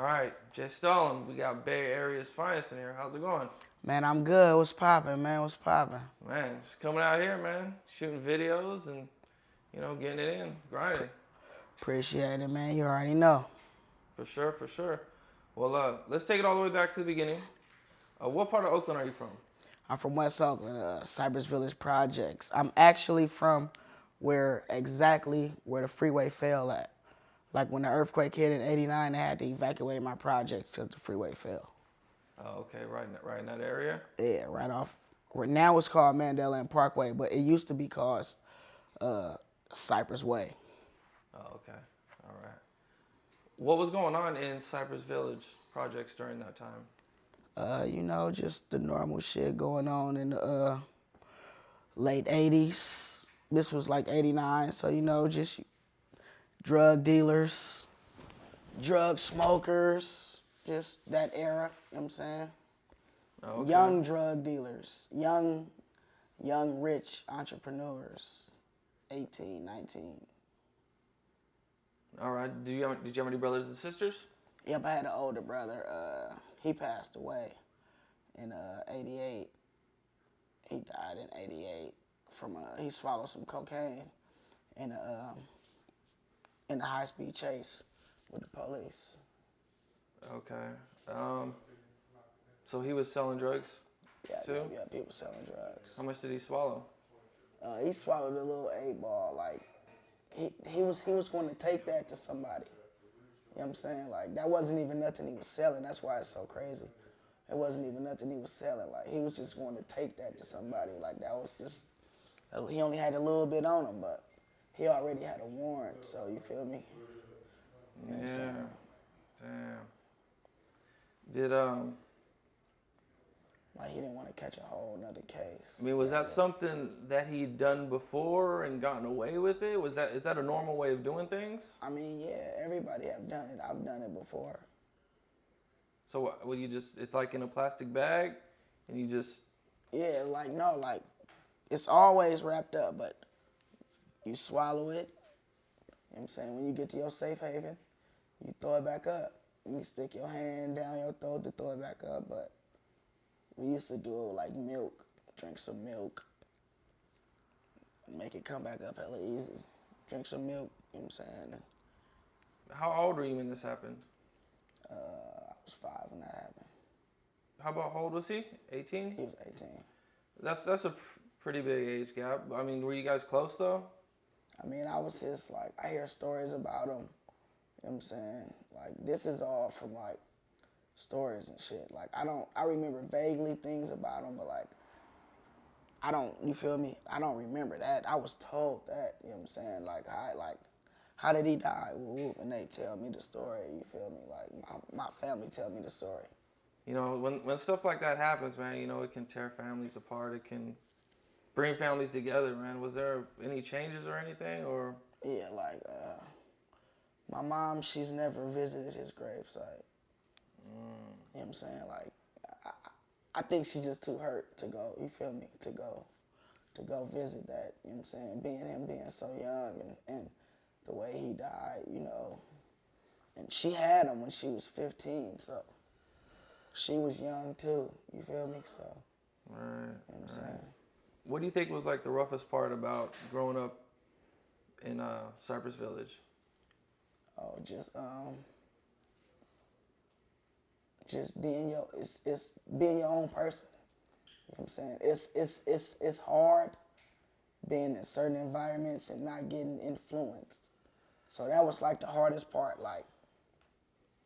All right, Jay Stalin, we got Bay Area's finest in here. How's it going? Man, I'm good. What's poppin', man? What's poppin'? Man, just coming out here, man, shooting videos and, getting it in, grinding. Appreciate it, man. You already know. For sure, for sure. Well, let's take it all the way back to the beginning. What part of Oakland are you from? I'm from West Oakland, Cypress Village Projects. I'm actually from exactly where the freeway fell at. Like when the earthquake hit in '89, they had to evacuate my projects because the freeway fell. Oh, okay, right in that area? Yeah, right off. Now it's called Mandela and Parkway, but it used to be called Cypress Way. Oh, okay. All right. What was going on in Cypress Village projects during that time? Just the normal shit going on in the late 80s. This was like 89, so, just drug dealers, drug smokers, just that era, you know what I'm saying? Oh, okay. Young drug dealers, young rich entrepreneurs, 18, 19. All right. Did you have any brothers and sisters? Yep, I had an older brother. He passed away in 88. He died in 88 from he swallowed some cocaine in a high-speed chase with the police. Okay. So he was selling drugs too? Yeah, people selling drugs. How much did he swallow? He swallowed a little 8-ball. Like he was going to take that to somebody. You know what I'm saying? Like, that wasn't even nothing he was selling. That's why it's so crazy. It wasn't even nothing he was selling. Like, he was just going to take that to somebody. Like, that was just, he only had a little bit on him, but he already had a warrant, so you feel me? You know what I'm saying? Damn. Did, Like, he didn't want to catch a whole nother case. I mean, was that something that he'd done before and gotten away with it? Is that a normal way of doing things? I mean, yeah, everybody have done it. I've done it before. So what, would you just, it's like in a plastic bag and you just... Yeah, like, it's always wrapped up, but you swallow it. You know what I'm saying? When you get to your safe haven, you throw it back up. You stick your hand down your throat to throw it back up, but we used to do it like milk, drink some milk, make it come back up hella easy. Drink some milk, you know what I'm saying? How old were you when this happened? I was 5 when that happened. How about, how old was he? 18? He was 18. That's a pretty big age gap. I mean, were you guys close though? I mean, I was just like, I hear stories about him, you know what I'm saying? Like, this is all from like, stories and shit. Like, I remember vaguely things about him, but like, you feel me? I don't remember that. I was told that, you know what I'm saying? Like, how did he die? And they tell me the story, you feel me? Like, my family tell me the story. You know, when stuff like that happens, man, it can tear families apart. It can bring families together, man. Was there any changes or anything, or? Yeah, like, my mom, she's never visited his gravesite. You know what I'm saying? Like, I think she's just too hurt to go, you feel me? To go visit that, you know what I'm saying? Him being so young and the way he died, And she had him when she was 15, so she was young too, you feel me? So, Right. You know what I'm saying? What do you think was like the roughest part about growing up in Cypress Village? Oh, just being it's being your own person. You know what I'm saying? It's hard being in certain environments and not getting influenced. So that was like the hardest part, like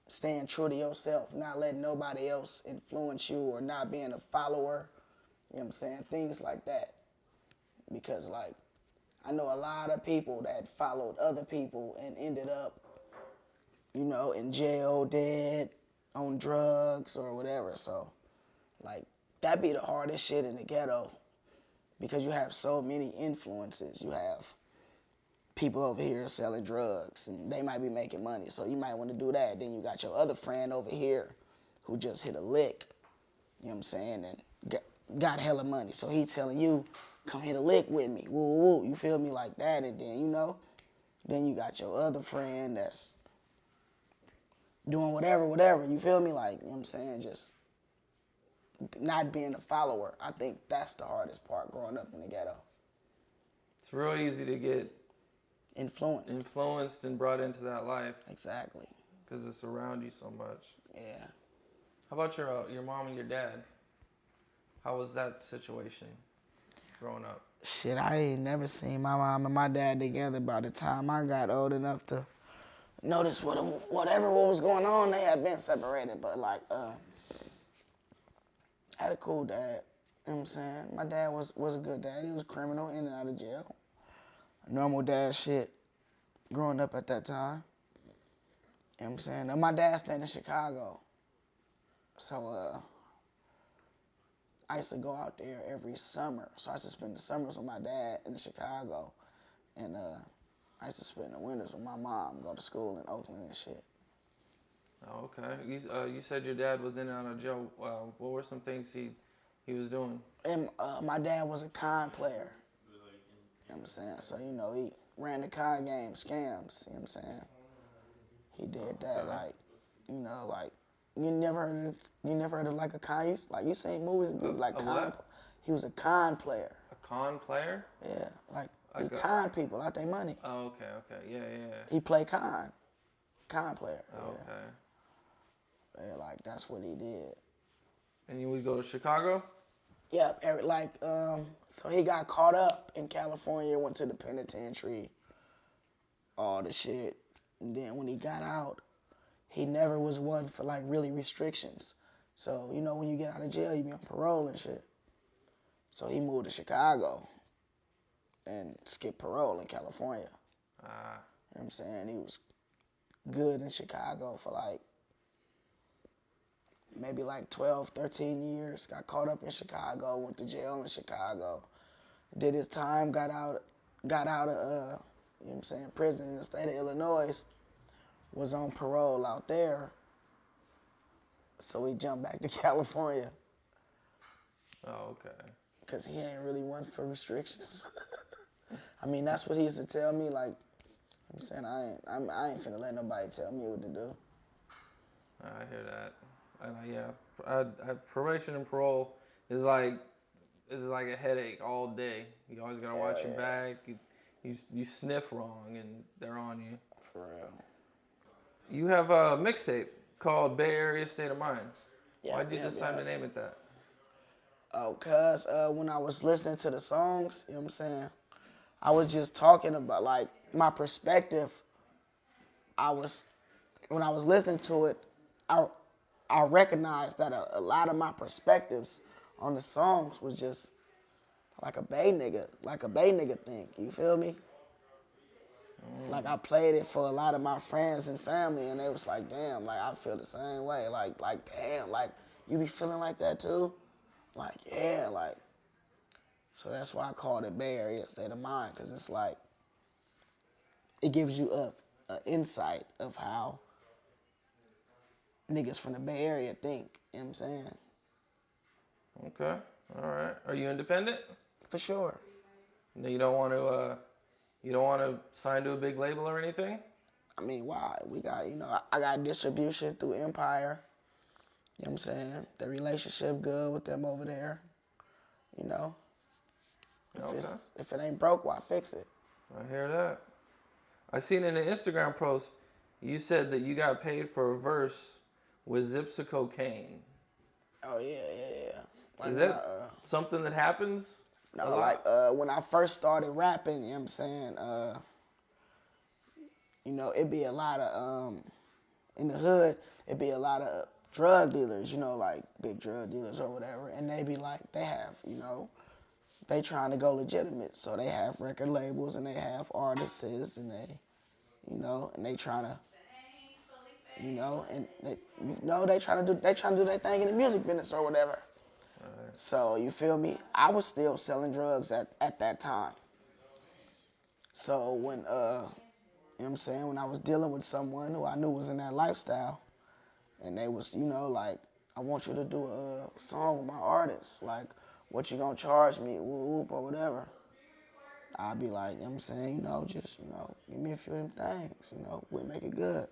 staying true to yourself, not letting nobody else influence you or not being a follower. You know what I'm saying? Things like that. Because like I know a lot of people that followed other people and ended up, in jail, dead, on drugs or whatever. So, like, that be the hardest shit in the ghetto because you have so many influences. You have people over here selling drugs and they might be making money, so you might want to do that. Then you got your other friend over here who just hit a lick, you know what I'm saying, and got hella money. So he telling you, come hit a lick with me, woo, woo, woo, you feel me, like that. And then, then you got your other friend that's doing whatever, you feel me? Like, you know what I'm saying? Just not being a follower. I think that's the hardest part growing up in the ghetto. It's real easy to get Influenced. and brought into that life Exactly. because it's around you so much. Yeah. How about your mom and your dad? How was that situation growing up? Shit, I ain't never seen my mom and my dad together. By the time I got old enough to notice what was going on, they had been separated. But like, I had a cool dad. You know what I'm saying? My dad was a good dad. He was a criminal in and out of jail. Normal dad shit growing up at that time. You know what I'm saying? Now, my dad stayed in Chicago. So I used to go out there every summer. So I used to spend the summers with my dad in Chicago. And I used to spend the winters with my mom, go to school in Oakland and shit. Oh, okay. You said your dad was in and out of jail. What were some things he was doing? And my dad was a con player. You know what I'm saying? So, you know, he ran the con game, scams, you know what I'm saying? He did that, Okay. like, you know, like, you never heard of like a con, like you seen movies, like con, what? He was a con player. A con player? Yeah, like Like he a- con people out their money. Oh, okay. Yeah. He played con player. Oh, Yeah. okay. Yeah, like that's what he did. And you would go to Chicago? Yeah, so he got caught up in California, went to the penitentiary, all the shit. And then when he got out, he never was one for like really restrictions. So, you know, when you get out of jail, you be on parole and shit. So he moved to Chicago and skipped parole in California. You know what I'm saying? He was good in Chicago for like maybe like 12, 13 years. Got caught up in Chicago, went to jail in Chicago. Did his time, got out of, you know what I'm saying, prison in the state of Illinois. Was on parole out there. So he jumped back to California. Oh, okay. Because he ain't really one for restrictions. I mean, that's what he used to tell me. Like, I'm saying, I ain't finna let nobody tell me what to do. I hear that. And probation and parole is like a headache all day. You always gotta watch your back. You sniff wrong and they're on you. For real. You have a mixtape called Bay Area State of Mind. Yeah, Why'd you decide to name it that? Oh, cause when I was listening to the songs, you know what I'm saying, I was just talking about like my perspective. When I was listening to it, I recognized that a lot of my perspectives on the songs was just like a Bay nigga thing. You feel me? Like I played it for a lot of my friends and family, and they was like, "Damn, like I feel the same way. Like damn, like you be feeling like that too." Like yeah, like. So that's why I called it Bay Area State of Mind, because it's like it gives you a insight of how niggas from the Bay Area think. You know what I'm saying? Okay. All right. Are you independent? For sure. No, you don't want to sign to a big label or anything? I mean, why? We got, you know, I got distribution through Empire. You know what I'm saying? The relationship good with them over there. You know? If it ain't broke, why fix it? I hear that. I seen in an Instagram post, you said that you got paid for a verse with zips of cocaine. Oh, yeah. Like Is that something that happens? No, like when I first started rapping, you know what I'm saying, you know, it'd be a lot of, in the hood, it'd be a lot of drug dealers, you know, like big drug dealers or whatever, and they be like, they have, you know, they trying to go legitimate, so they have record labels and they have artists and they, you know, and they trying to, you know, and they, you know, they trying to do their thing in the music business or whatever. So, you feel me? I was still selling drugs at that time. So when, you know what I'm saying, when I was dealing with someone who I knew was in that lifestyle, and they was, you know, like, I want you to do a song with my artist, like, what you gonna charge me, whoop, whoop, or whatever. I'd be like, you know what I'm saying, you know, just, you know, give me a few of them things, you know, we'll make it good.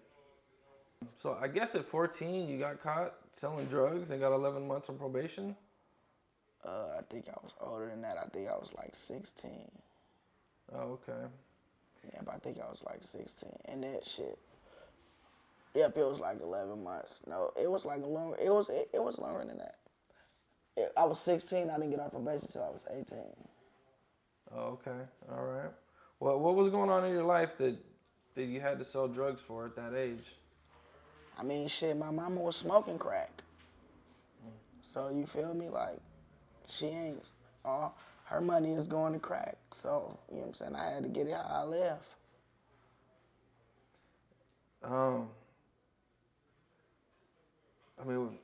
So I guess at 14 you got caught selling drugs and got 11 months on probation. I think I was older than that. I think I was like 16. Oh, okay. Yeah, but I think I was like 16. And that shit. Yep, it was like 11 months. No, it was like longer. It was longer than that. I was 16. I didn't get on probation until I was 18. Oh, okay. All right. What was going on in your life that you had to sell drugs for at that age? I mean, shit, my mama was smoking crack. So you feel me? Like, she ain't, all her money is going to crack. So, you know what I'm saying? I had to get it how I live. I mean,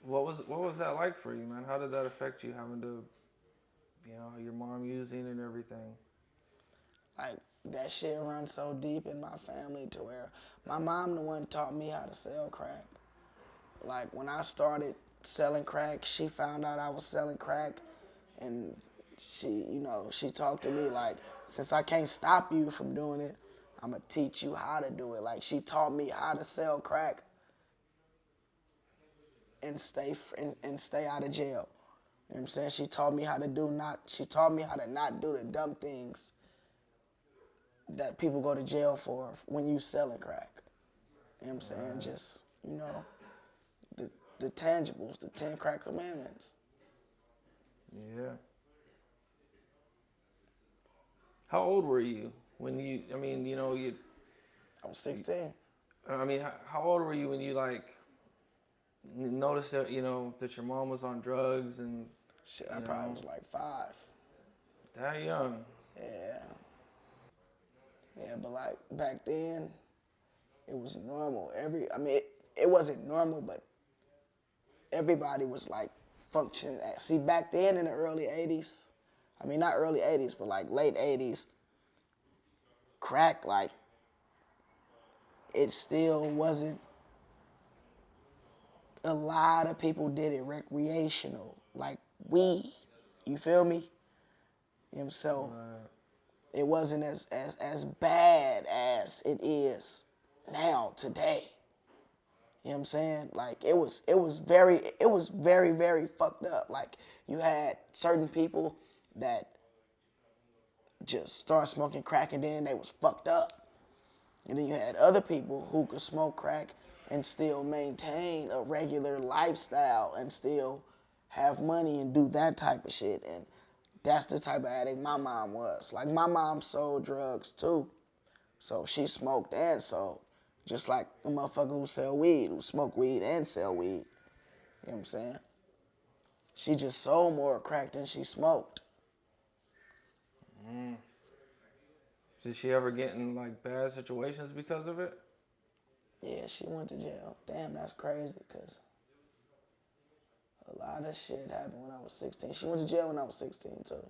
what was that like for you, man? How did that affect you having to, your mom using and everything? Like, that shit runs so deep in my family to where my mom the one taught me how to sell crack. Like, when I started selling crack, she found out I was selling crack, and she talked to me like, since I can't stop you from doing it, I'm gonna teach you how to do it. Like, she taught me how to sell crack and stay out of jail. You know what I'm saying? She taught me how to not do the dumb things that people go to jail for when you selling crack. You know what I'm saying? Just, the tangibles, the 10 crack commandments. Yeah. How old were you when you, I was 16. how old were you when you, like, noticed that, that your mom was on drugs and... Shit, I probably was like 5. That young? Yeah. Yeah, but like back then, it was normal. It wasn't normal, but everybody was like functioning. See, back then in the early 80s, not early 80s, but like late 80s, crack, like, it still wasn't, a lot of people did it recreational, like weed. You feel me? So it wasn't as bad as it is now today. You know what I'm saying? Like, it was very, very fucked up. Like, you had certain people that just start smoking crack and then they was fucked up. And then you had other people who could smoke crack and still maintain a regular lifestyle and still have money and do that type of shit. And that's the type of addict my mom was. Like, my mom sold drugs too. So she smoked and sold. Just like a motherfucker who sell weed, who smoke weed and sell weed. You know what I'm saying? She just sold more crack than she smoked. Did she ever get in, like, bad situations because of it? Yeah, she went to jail. Damn, that's crazy, because a lot of shit happened when I was 16. She went to jail when I was 16, too.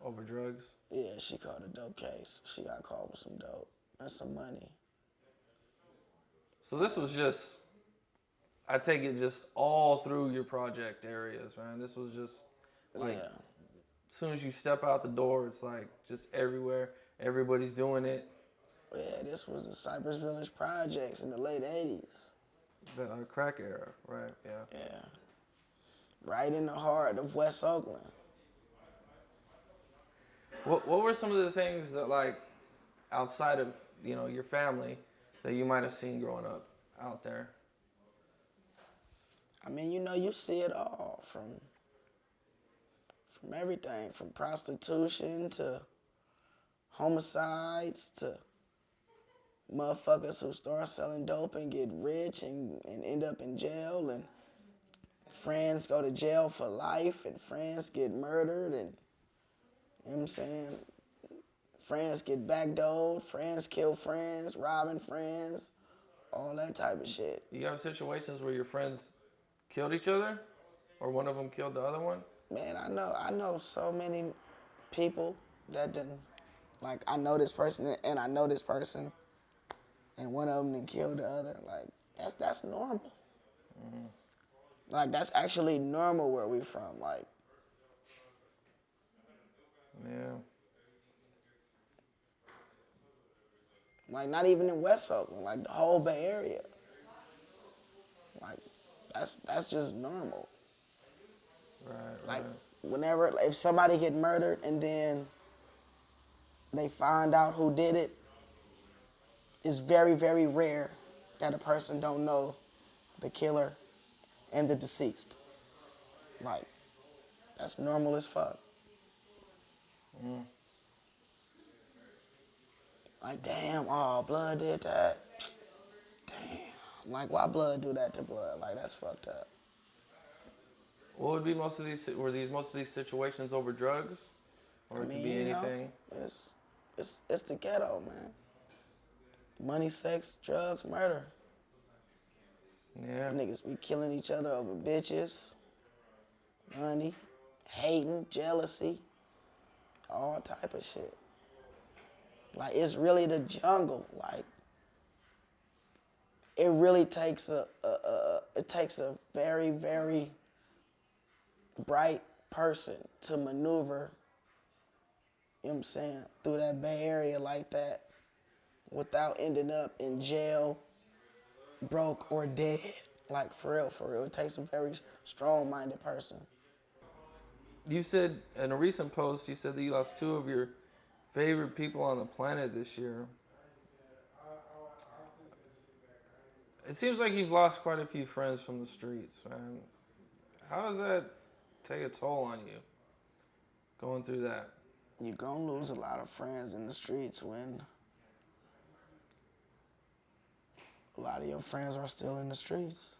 Over drugs? Yeah, she caught a dope case. She got caught with some dope and some money. So this was just, I take it, just all through your project areas, man. This was just, like, Yeah. as soon as you step out the door, it's like just everywhere. Everybody's doing it. Yeah, this was the Cypress Village projects in the late 80s. The crack era, right? Yeah. Yeah. Right in the heart of West Oakland. What were some of the things that, like, outside of, your family that you might have seen growing up out there? You see it all from everything, from prostitution to homicides to motherfuckers who start selling dope and get rich and end up in jail, and friends go to jail for life, and friends get murdered, and, you know what I'm saying, friends get backdoored, friends kill friends, robbing friends, all that type of shit. You have situations where your friends killed each other, or one of them killed the other one? Man, I know so many people that didn't, like, I know this person and I know this person, and one of them done killed the other. Like, that's normal. Mm-hmm. Like, that's actually normal where we from. Like, yeah. Like, not even in West Oakland, like the whole Bay Area. That's just normal. Right. Like whenever if somebody get murdered and then they find out who did it, it's very, very rare that a person don't know the killer and the deceased. Like, that's normal as fuck. Like, damn, oh, Blood did that. Damn. Like, why Blood do that to Blood? Like, that's fucked up. What would be most of these situations over drugs? Or it could be anything? It's the ghetto, man. Money, sex, drugs, murder. Yeah. Niggas be killing each other over bitches, money, hating, jealousy, all type of shit. Like, it's really the jungle. Like, it really takes a very, very bright person to maneuver, you know what I'm saying, through that Bay Area like that without ending up in jail, broke, or dead. Like, for real. It takes a very strong-minded person. You said, in a recent post, you said that you lost 2 of your favorite people on the planet this year. It seems like you've lost quite a few friends from the streets, man. How does that take a toll on you, going through that? You're gonna lose a lot of friends in the streets when a lot of your friends are still in the streets.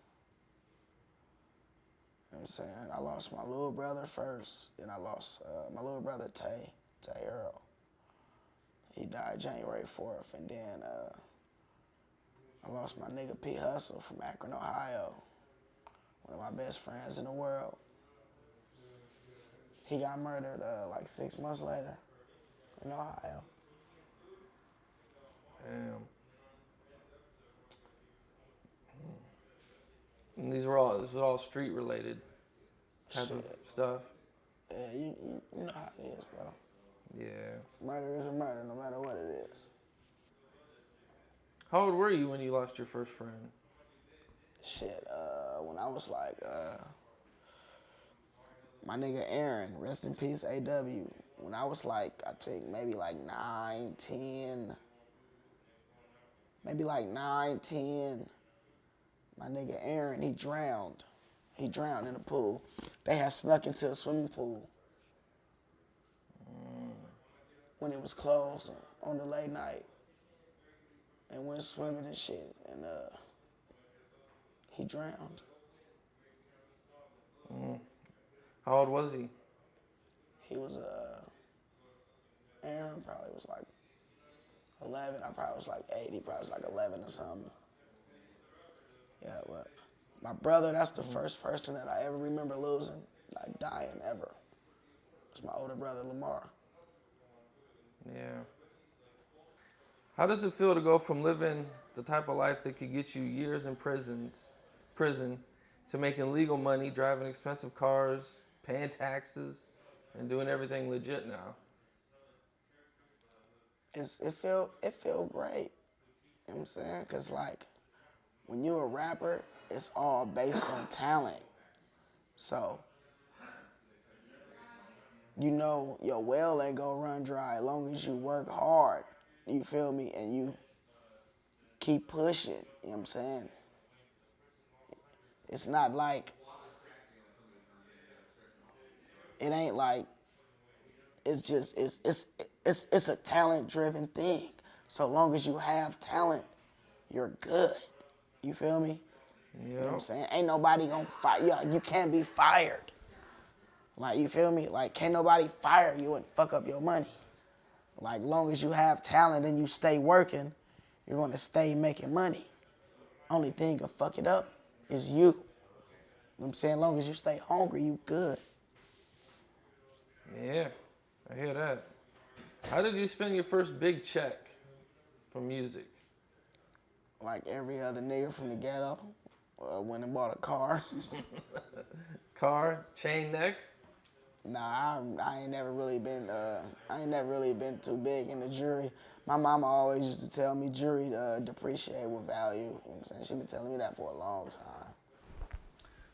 You know what I'm saying? I lost my little brother first, then I lost my little brother Tay Earl. He died January 4th, and then I lost my nigga P. Hussle from Akron, Ohio. One of my best friends in the world. He got murdered like 6 months later in Ohio. Damn. And this was all street related type of stuff. Yeah, you know how it is, bro. Yeah. Murder is a murder, no matter what it is. How old were you when you lost your first friend? Shit, when I was like, my nigga Aaron, rest in peace, AW. When I was like, I think maybe like 9, 10, my nigga Aaron, he drowned. He drowned in a pool. They had snuck into a swimming pool when it was closed on the late night and went swimming and shit, and he drowned. How old was he? He was, Aaron probably was like 11. I probably was like 8. He probably was like 11 or something. Yeah, but my brother, that's the first person that I ever remember losing, like dying ever. It's my older brother, Lamar. Yeah. How does it feel to go from living the type of life that could get you years in prison, to making legal money, driving expensive cars, paying taxes, and doing everything legit now? It feel great. You know what I'm saying? Cause like, when you're a rapper, it's all based on talent. So, you know your well ain't gonna run dry as long as you work hard. You feel me? And you keep pushing. You know what I'm saying? It's not like, it ain't like, it's just, it's a talent-driven thing. So long as you have talent, you're good. You feel me? Yep. You know what I'm saying? Ain't nobody gonna fire you. You can't be fired. Like, you feel me? Like, can't nobody fire you and fuck up your money. Like, long as you have talent and you stay working, you're gonna stay making money. Only thing to fuck it up is you. You know what I'm saying? Long as you stay hungry, you good. Yeah, I hear that. How did you spend your first big check from music? Like every other nigga from the ghetto, went and bought a car. Car, chain next? Nah, I ain't never really been. Too big in the jewelry. My mama always used to tell me jewelry depreciate with value. You know what I'm saying? She been telling me that for a long time.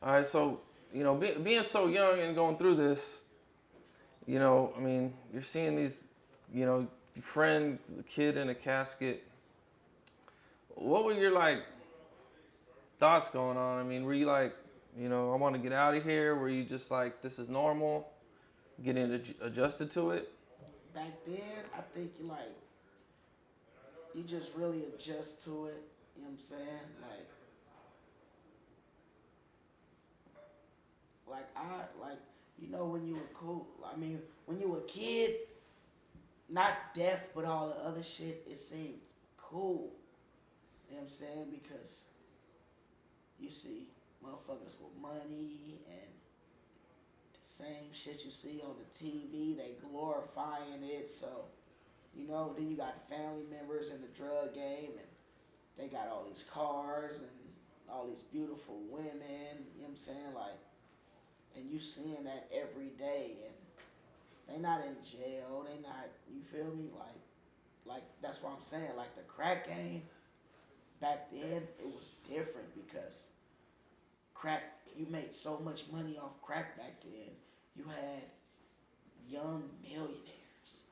All right, so being so young and going through this, I mean, you're seeing these, friend, kid in a casket. What were your like thoughts going on? I mean, were you like, I want to get out of here? Were you just like, this is normal, getting adjusted to it? Back then, I think you just really adjust to it. You know what I'm saying? When you were cool. I mean, when you were a kid, not deaf, but all the other shit, it seemed cool. You know what I'm saying? Because you see motherfuckers with money and the same shit you see on the TV, they glorifying it. So, then you got family members in the drug game and they got all these cars and all these beautiful women, you know what I'm saying? And you seeing that every day and they not in jail, they not, you feel me? That's what I'm saying. Like the crack game, back then, it was different because crack, you made so much money off crack back then. You had young millionaires.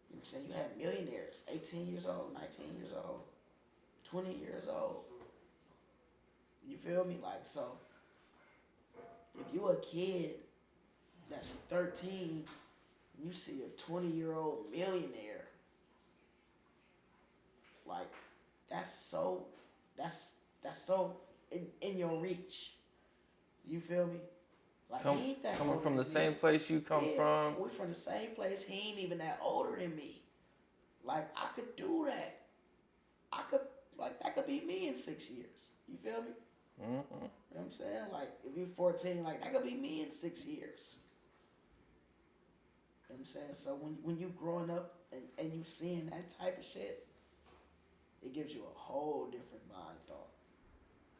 You know what I'm saying? You had millionaires, 18 years old, 19 years old, 20 years old. You feel me? So, if you a kid that's 13, and you see a 20-year-old millionaire, that's so in your reach. You feel me? He ain't that coming older from the than same me. place you come from. We from the same place. He ain't even that older than me. I could do that. That could be me in 6 years. You feel me? Mm-hmm. You know what I'm saying? If you're 14, that could be me in 6 years. You know what I'm saying? So when you growing up and you seeing that type of shit, it gives you a whole different mind thought.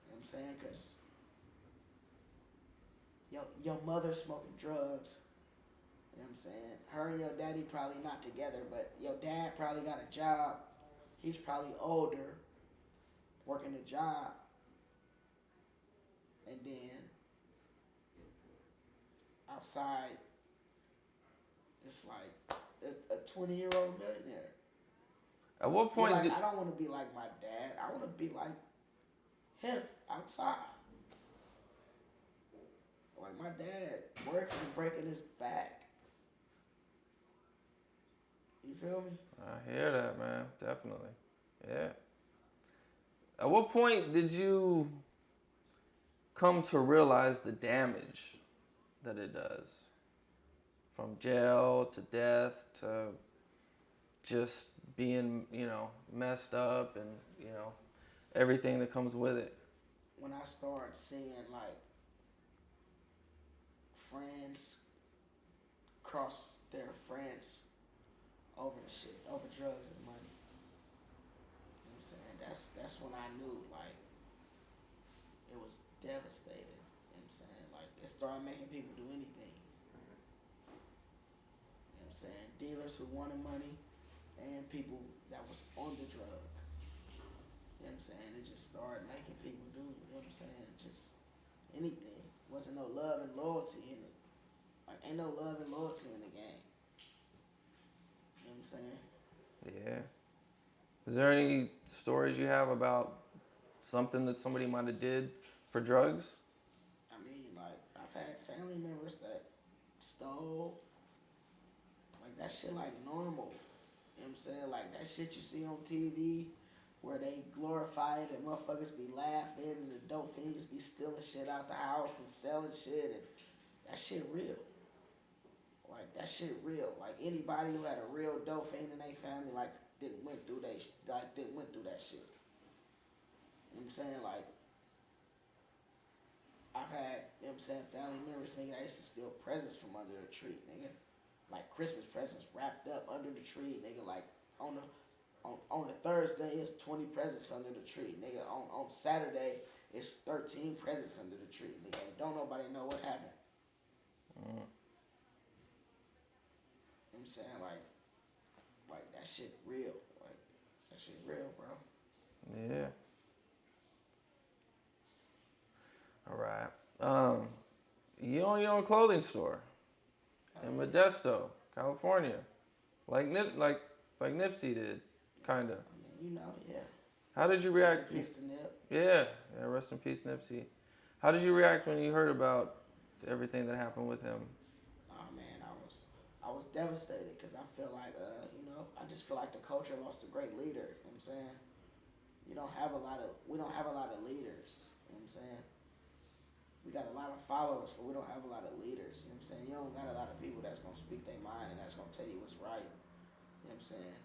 You know what I'm saying? Because your mother smoking drugs. You know what I'm saying? Her and your daddy probably not together, but your dad probably got a job. He's probably older, working a job. And then outside, it's a 20-year-old millionaire. At what point I don't want to be like my dad. I want to be like him outside. Like my dad, working and breaking his back. You feel me? I hear that, man. Definitely. Yeah. At what point did you come to realize the damage that it does? From jail to death to just being, messed up and, everything that comes with it. When I started seeing friends cross their friends over the shit, over drugs and money. You know what I'm saying? That's when I knew it was devastating. You know what I'm saying? It started making people do anything. You know what I'm saying? Dealers who wanted money and people that was on the drug. You know what I'm saying? It just started making people do, you know what I'm saying, just anything. Wasn't no love and loyalty in it. Ain't no love and loyalty in the game. You know what I'm saying? Yeah. Is there any stories you have about something that somebody might have did for drugs? I mean, I've had family members that stole. That shit normal. You know what I'm saying? That shit you see on TV where they glorify it and motherfuckers be laughing and the dope fiends be stealing shit out the house and selling shit and that shit real. That shit real. Anybody who had a real dope fiend in their family didn't went through that shit. You know what I'm saying? I've had, you know what I'm saying, family members, nigga, that used to steal presents from under the tree, nigga. Christmas presents wrapped up under the tree, nigga. On the Thursday, it's 20 presents under the tree, nigga. On Saturday, it's 13 presents under the tree, nigga. And don't nobody know what happened. You know what I'm saying? That shit real. That shit real, bro. Yeah. All right. You own your own clothing store in Modesto, California, like Nipsey did, kinda. I mean, you know, yeah. How did you Rest react? in peace to Nip. Yeah, yeah. Rest in peace, Nipsey. How did you react when you heard about everything that happened with him? Oh man, I was devastated because I feel like, you know, I just feel like the culture lost a great leader. You know what I'm saying? We don't have a lot of leaders. You know what I'm saying? We got a lot of followers, but we don't have a lot of leaders. You know what I'm saying? You don't got a lot of people that's gonna speak their mind and that's gonna tell you what's right. You know what I'm saying?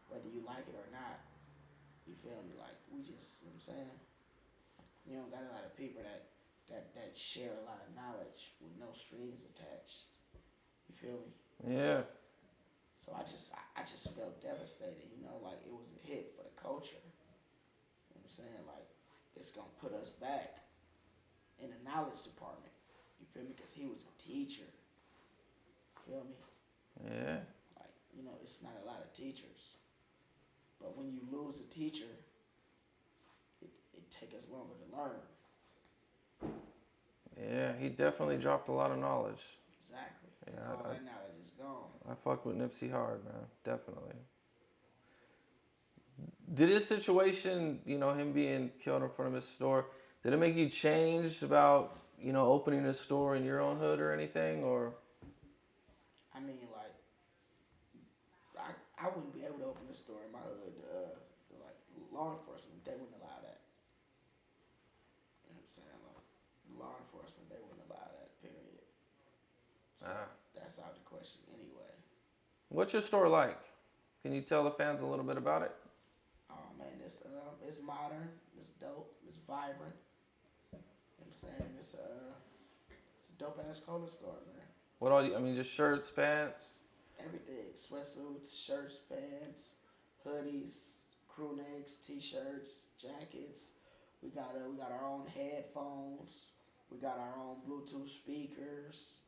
Whether you like it or not. You feel me? Like we just, you know what I'm saying? You don't got a lot of people that share a lot of knowledge with no strings attached. You feel me? Yeah. So I just felt devastated, you know, like it was a hit for the culture. You know what I'm saying? Like it's gonna put us back in the knowledge department. You feel me? Because he was a teacher. You feel me? Yeah. Like, you know, it's not a lot of teachers. But when you lose a teacher, it takes us longer to learn. Yeah, he definitely dropped a lot of knowledge. Exactly. Yeah, all that knowledge is gone. I fuck with Nipsey hard, man. Definitely. Did his situation, you know, him being killed in front of his store, did it make you change about, you know, opening a store in your own hood or anything, or? I mean, like, I wouldn't be able to open a store in my hood. Like, law enforcement, they wouldn't allow that. You know what I'm saying? Like, law enforcement, they wouldn't allow that, period. So, that's out of the question anyway. What's your store like? Can you tell the fans a little bit about it? Oh, man, it's modern, it's dope, it's vibrant. You know what I'm saying? It's a dope-ass clothing store, man. What all? I mean, just shirts, pants. Everything: sweatsuits, shirts, pants, hoodies, crew necks, t-shirts, jackets. We got our own headphones. We got our own Bluetooth speakers.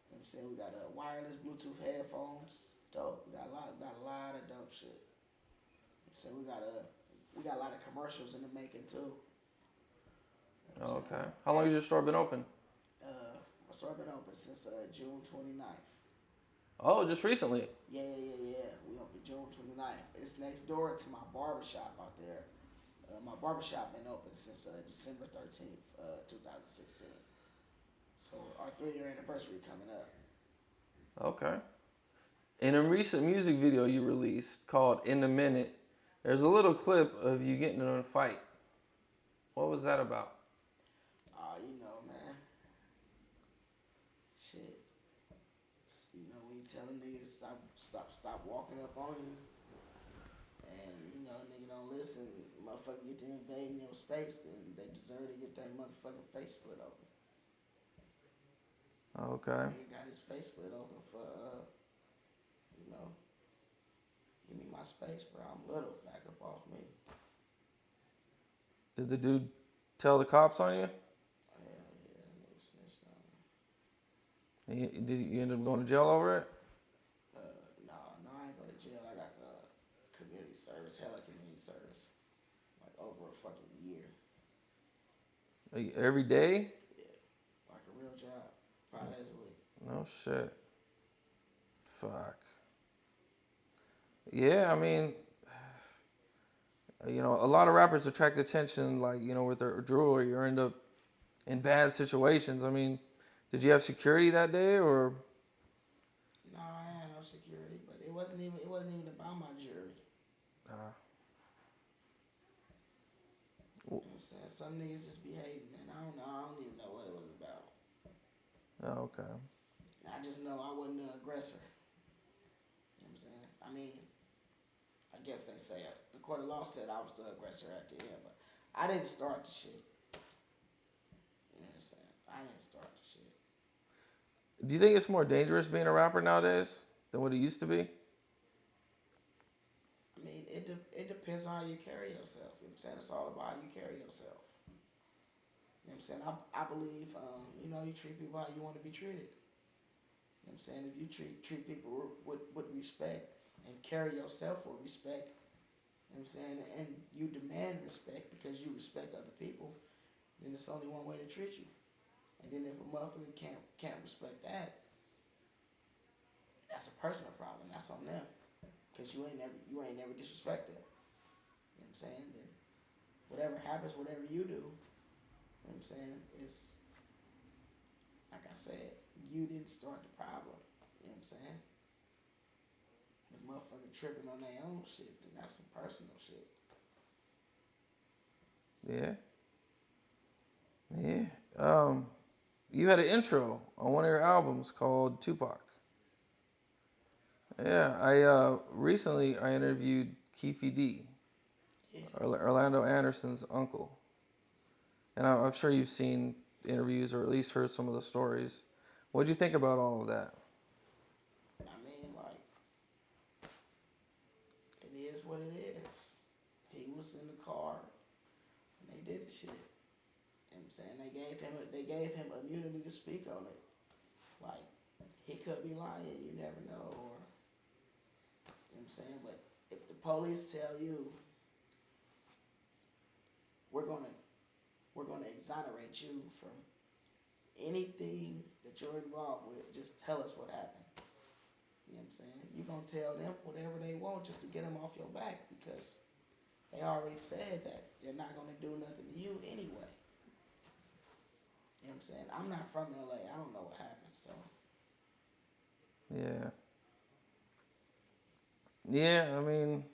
You know what I'm saying? We got wireless Bluetooth headphones. Dope. We got a lot of dope shit. You know what I'm saying? We got a lot of commercials in the making too. You know Okay. How long has your store been open? My store been open since June 29th. Oh, just recently. Yeah. We opened June 29th. It's next door to my barbershop out there. My barbershop been open since December 13th, 2016. So our 3-year anniversary coming up. Okay. In a recent music video you released called "In the Minute," there's a little clip of you getting in a fight. What was that about? You know, man. Shit. You know, when you tell a nigga stop walking up on you, and you know, nigga don't listen, motherfucker get to invading your space, then they deserve to get their motherfucking face split open. Okay. Nigga got his face split open for, you know, give me my space, bro. I'm little. Back up off me. Did the dude tell the cops on you? Hell yeah, nigga snitched on me. Did you end up going to jail over it? No, I ain't go to jail. I got community service, hella community service, like over a fucking year. Like, every day? Yeah, like a real job, 5 days a week. No shit. Fuck. Yeah, I mean, you know, a lot of rappers attract attention, like, you know, with their jewelry or end up in bad situations. I mean, did you have security that day, or? No, I had no security, but it wasn't even about my jewelry. You know what I'm saying? Some niggas just be hating, man. I don't know. I don't even know what it was about. Oh, okay. I just know I wasn't the aggressor. You know what I'm saying? I mean, I guess they say it. The court of law said I was the aggressor at the end, but I didn't start the shit. You know what I'm saying? I didn't start the shit. Do you think it's more dangerous being a rapper nowadays than what it used to be? I mean, it depends on how you carry yourself. You know what I'm saying? It's all about how you carry yourself. You know what I'm saying? I believe, you know, you treat people how you want to be treated. You know what I'm saying? If you treat people with respect and carry yourself with respect, you know what I'm saying, and you demand respect because you respect other people, then it's only one way to treat you. And then if a motherfucker can't respect that, that's a personal problem. That's on them. Cause you ain't never disrespected. You know what I'm saying? Then whatever happens, whatever you do, you know what I'm saying, is, like I said, you didn't start the problem. You know what I'm saying? The motherfucker tripping on their own shit, then that's some personal shit. Yeah. Yeah. You had an intro on one of your albums called Tupac. Yeah. I recently I interviewed Keefy D, Orlando Anderson's uncle. And I'm sure you've seen interviews or at least heard some of the stories. What'd you think about all of that? I mean, like, it is what it is. He was in the car and they did the shit. You know what I'm saying? They gave him immunity to speak on it. Like, he could be lying, you never know. Or, you know what I'm saying? But if the police tell you, we're gonna exonerate you from anything that you're involved with, just tell us what happened. You know what I'm saying? You're going to tell them whatever they want just to get them off your back, because they already said that they're not going to do nothing to you anyway. You know what I'm saying? I'm not from LA. I don't know what happened, so. Yeah. Yeah, I mean,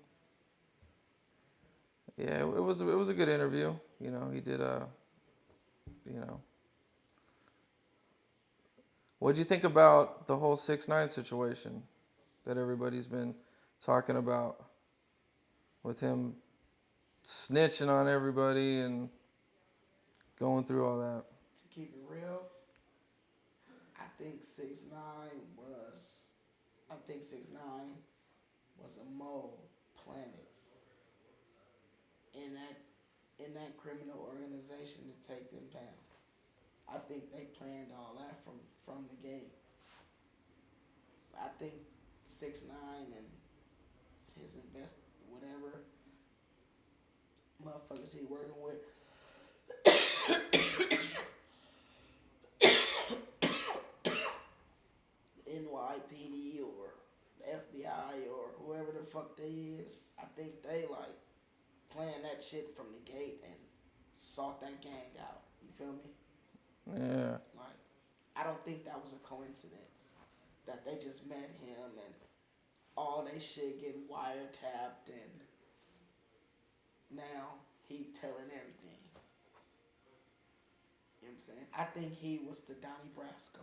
yeah, it was a good interview. You know, he did you know. What'd you think about the whole 6ix9ine situation that everybody's been talking about, with him snitching on everybody and going through all that? To keep it real, I think 6ix9ine was a mole planted in that criminal organization to take them down. I think they planned all that from the gate. I think 6ix9ine and his whatever motherfuckers he working with, NYPD or the FBI or whoever the fuck they is, I think they like planned that shit from the gate and sought that gang out. You feel me? Yeah. Like, I don't think that was a coincidence that they just met him and all they shit getting wiretapped and now he telling everything. You know what I'm saying? I think he was the Donnie Brasco.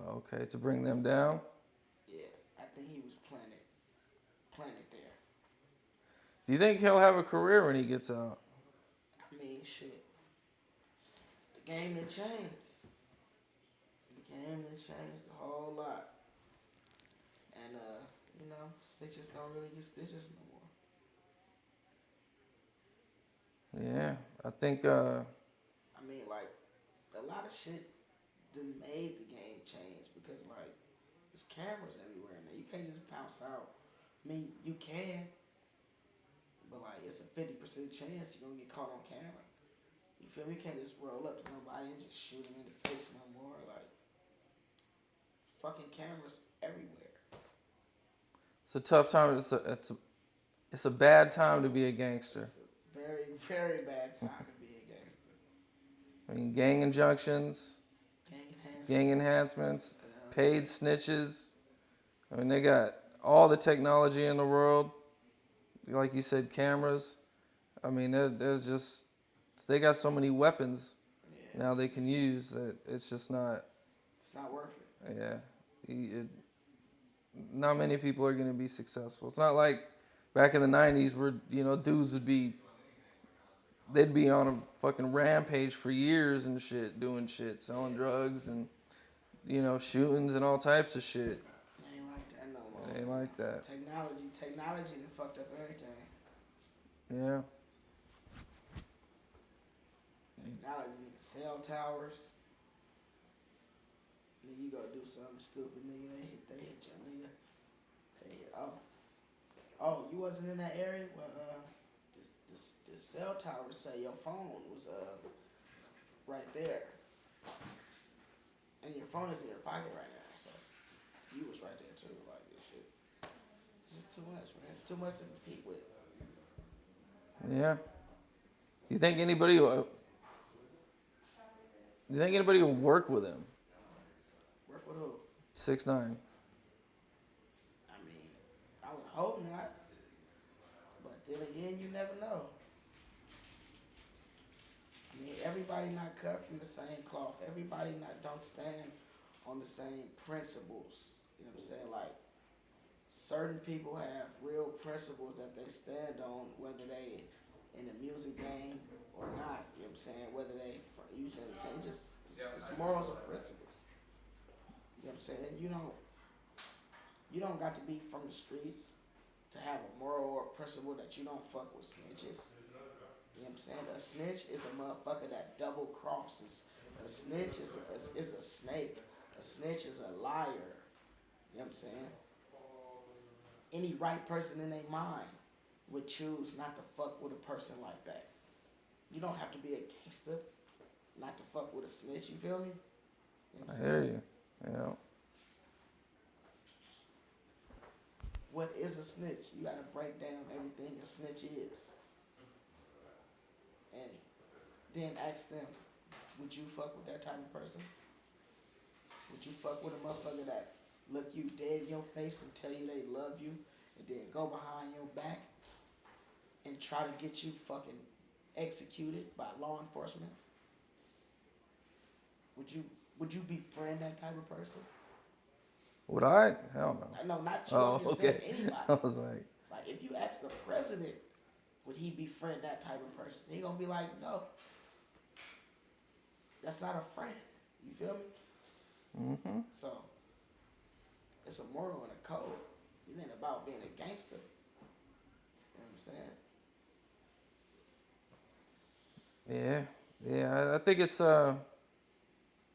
Okay, to bring them down? Yeah, I think he was planted there. Do you think he'll have a career when he gets out? I mean, shit. The game had changed. The game had changed a whole lot. And, you know, snitches don't really get stitches no more. Yeah, I think, I mean, like, a lot of shit done made the game change because, like, there's cameras everywhere now. You can't just bounce out. I mean, you can, but, like, it's a 50% chance you're going to get caught on camera. You feel me? You can't just roll up to nobody and just shoot them in the face no more. Like, fucking cameras everywhere. it's a tough time. It's a bad time to be a gangster. It's a very, very bad time to be a gangster. I mean, gang injunctions, gang enhancements, paid snitches. I mean, they got all the technology in the world. Like you said, cameras. I mean, there's just, they got so many weapons now they can use that it's just not. It's not worth it. Yeah. Not many people are going to be successful. It's not like back in the 90s where, you know, dudes they'd be on a fucking rampage for years and shit, doing shit, selling drugs and, you know, shootings and all types of shit. It ain't like that no more. It ain't like that. Technology done fucked up everything. Yeah. Technology, nigga, cell towers. Nigga, you go do something stupid, nigga, they hit you, nigga. They hit, oh, you wasn't in that area? Well, the cell towers say your phone was right there. And your phone is in your pocket right now, so you was right there too. Like, this shit, it's just too much, man. It's too much to compete with. Yeah. You think anybody will work with him? Work with who? 6ix9ine. I mean, I would hope not. But then again, you never know. I mean, everybody not cut from the same cloth. Everybody don't stand on the same principles. You know what I'm saying? Like, certain people have real principles that they stand on, whether they in the music game or not. You know what I'm saying? Whether they, you know what I'm saying? Just morals and principles. You know what I'm saying? You don't got to be from the streets to have a moral or principle that you don't fuck with snitches. You know what I'm saying? A snitch is a motherfucker that double crosses. A snitch is a snake. A snitch is a liar. You know what I'm saying? Any right person in their mind would choose not to fuck with a person like that. You don't have to be a gangster not to fuck with a snitch. You feel me? You know what I'm I hear you. Yeah. What is a snitch? You gotta break down everything a snitch is. And then ask them, would you fuck with that type of person? Would you fuck with a motherfucker that look you dead in your face and tell you they love you and then go behind your back and try to get you fucking executed by law enforcement? Would you befriend that type of person? Would I? Hell no. No, not you. Oh, I'm just okay. saying anybody. I was like, if you ask the president, would he befriend that type of person? He gonna be like, no. That's not a friend. You feel me? mm-hmm. So, it's a moral and a code. It ain't about being a gangster. You know what I'm saying? Yeah. I think it's man,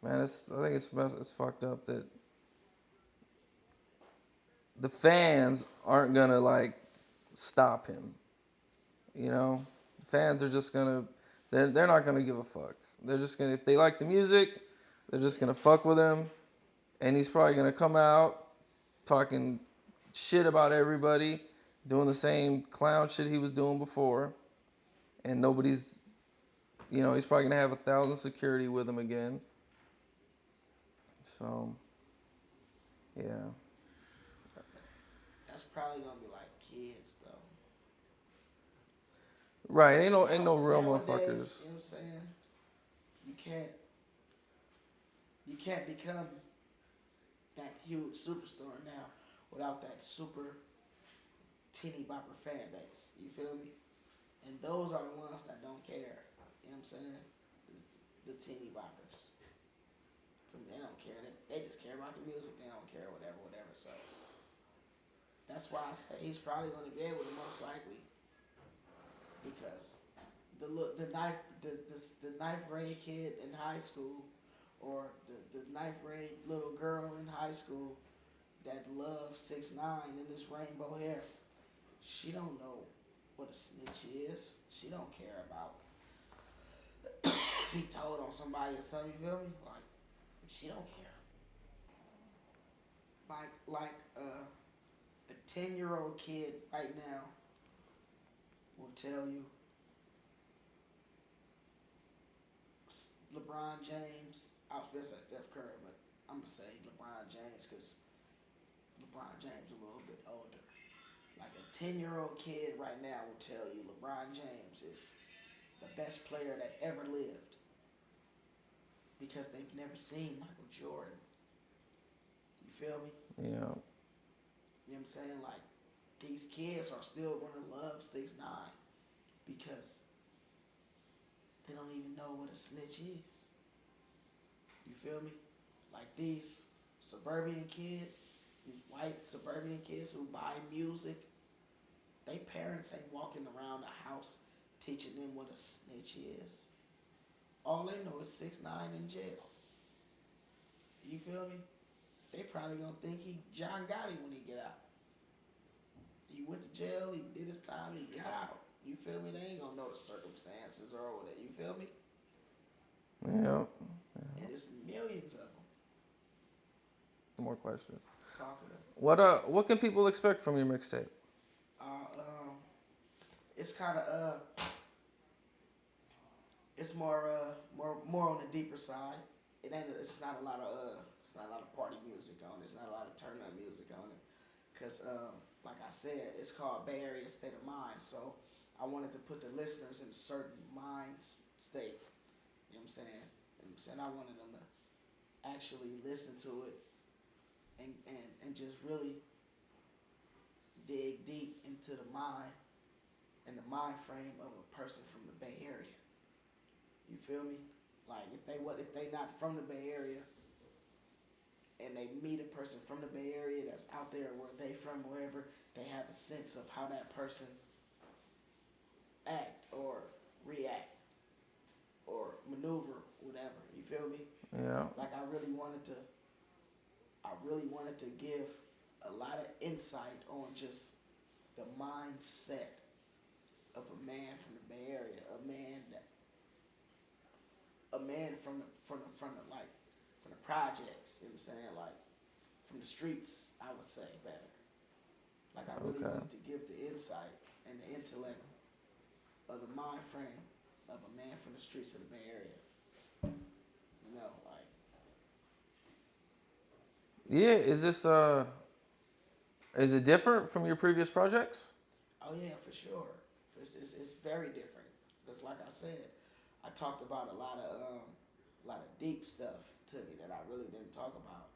I think it's fucked up that the fans aren't gonna like stop him. You know, fans are just gonna they're not gonna give a fuck. They're just gonna, if they like the music, they're just gonna fuck with him, and he's probably gonna come out talking shit about everybody, doing the same clown shit he was doing before, and nobody's, you know, he's probably gonna have 1,000 security with him again. So, yeah. That's probably gonna be like kids though. Right, ain't no real Nowadays, motherfuckers. You know what I'm saying? You can't become that huge superstar now without that super teeny bopper fan base. You feel me? And those are the ones that don't care. You know what I'm saying? It's the teeny boppers. They don't care. They just care about the music. They don't care whatever. So that's why I say he's probably going to be able to, most likely, because the ninth grade kid in high school, or the ninth grade little girl in high school that loves 6ix9ine and this rainbow hair, she don't know what a snitch is. She don't care about if he told on somebody or something. You feel me? Like, she don't care. Like a 10-year-old kid right now will tell you LeBron James, I was gonna say Steph Curry, but I'm gonna say LeBron James because LeBron James is a little bit older. Like a 10-year-old kid right now will tell you LeBron James is the best player that ever lived because they've never seen Michael Jordan. You feel me? Yeah. You know what I'm saying? Like, these kids are still gonna love 6ix9ine because they don't even know what a snitch is. You feel me? Like these suburban kids, these white suburban kids who buy music, they parents ain't walking around the house teaching them what a snitch is. All they know is 6ix9ine in jail. You feel me? They probably gonna think he John Gotti when he get out. He went to jail, he did his time, he got out. You feel me? They ain't gonna know the circumstances or whatever. You feel me? Yeah. And it's millions of them. More questions. It's all good. What can people expect from your mixtape? It's kind of it's more on the deeper side. It's not a lot of party music on it. It's not a lot of turn up music on it. Cause like I said, it's called Bay Area State of Mind. So I wanted to put the listeners in a certain mind state. You know what I'm saying? You know what I'm saying? I wanted them to actually listen to it and just really dig deep into the mind and the mind frame of a person from the Bay Area. You feel me? Like if they not from the Bay Area and they meet a person from the Bay Area that's out there where they from, wherever, they have a sense of how that person act or react or maneuver, whatever. You feel me? Yeah. Like I really wanted to give a lot of insight on just the mindset of a man from the Bay Area, a man from the projects, you know what I'm saying? Like from the streets, I would say better. Like I really wanted to give the insight and the intellect of the mind frame of a man from the streets of the Bay Area. You know, like. Yeah, is it different from your previous projects? Oh yeah, for sure. It's very different. Because like I said, I talked about a lot of deep stuff to me that I really didn't talk about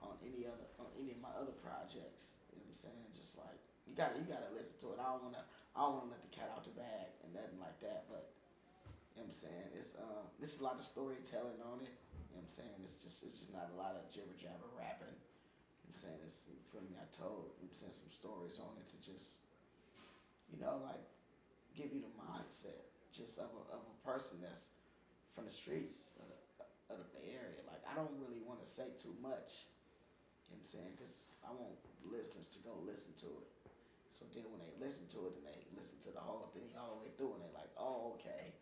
on any of my other projects. You know what I'm saying? Just like you gotta listen to it. I don't wanna let the cat out the bag and nothing like that. But you know what I'm saying? There's a lot of storytelling on it. You know what I'm saying? It's just not a lot of jibber jabber rapping. You know what I'm saying? You feel me? I told, you know what I'm saying, some stories on it to just, you know, like give you the mindset just of a person that's from the streets of the Bay Area. Like I don't really want to say too much. You know what I'm saying? Because I want listeners to go listen to it. So then when they listen to it and they listen to the whole thing all the way through and they're like, oh, okay,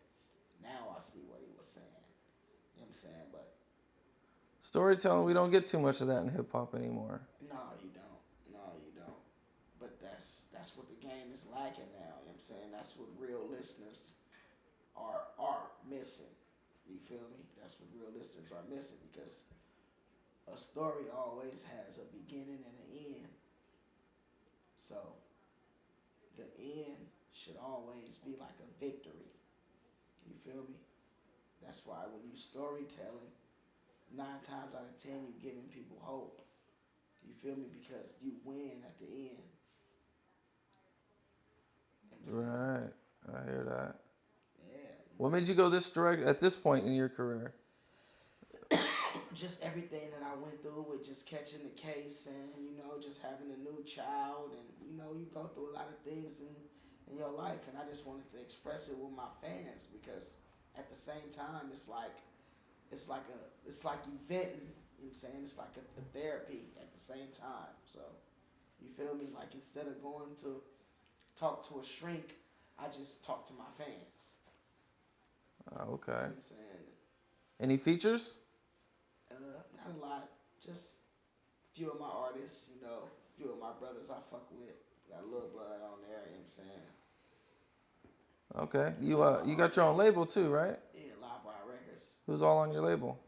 now I see what he was saying. You know what I'm saying? But Storytelling, we don't get too much of that in hip hop anymore. no, you don't. But that's what the game is lacking now. You know what I'm saying? That's what real listeners are missing. You feel me? That's what real listeners are missing, because a story always has a beginning and an end. So the end should always be like a victory. You feel me? That's why when you storytelling, 9 times out of 10 you giving people hope. You feel me? Because you win at the end. You know what I'm saying? Right. I hear that. Yeah. What made you go this direct at this point in your career? Just everything that I went through with just catching the case and, you know, just having a new child, and, you know, you go through a lot of things in your life, and I just wanted to express it with my fans, because at the same time it's like you venting, you know what I'm saying? It's like a therapy at the same time. So you feel me? Like instead of going to talk to a shrink, I just talk to my fans. Okay. You know what I'm saying? Any features? Not a lot. Just a few of my artists, you know, a few of my brothers I fuck with. Got a little blood on there, you know what I'm saying? Okay. You got your own label too, right? Yeah, Live Wire Records. Who's all on your label?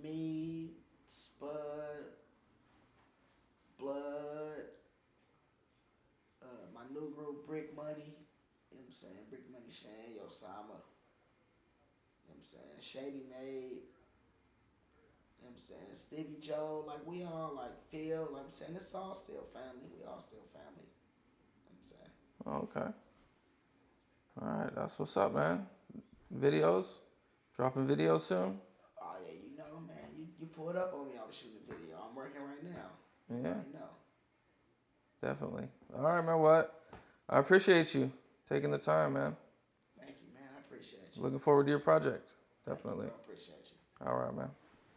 Me, Spud, Blood, my new group, Brick Money, you know what I'm saying? Brick Money, Shane, Yosama, you know what I'm saying? Shady Nade, you know what I'm saying? Stevie Joe, like we all, like Phil, you know what I'm saying? It's all still family. We all still family, you know what I'm saying? Okay. All right, that's what's up, man. Videos? Dropping videos soon? Oh, yeah, you know, man. You pulled up on me. I was shooting a video. I'm working right now. Yeah. You know. Definitely. All right, man. What? I appreciate you taking the time, man. Thank you, man. I appreciate you. Looking forward to your project. Definitely. Thank you, bro. I appreciate you. All right, man.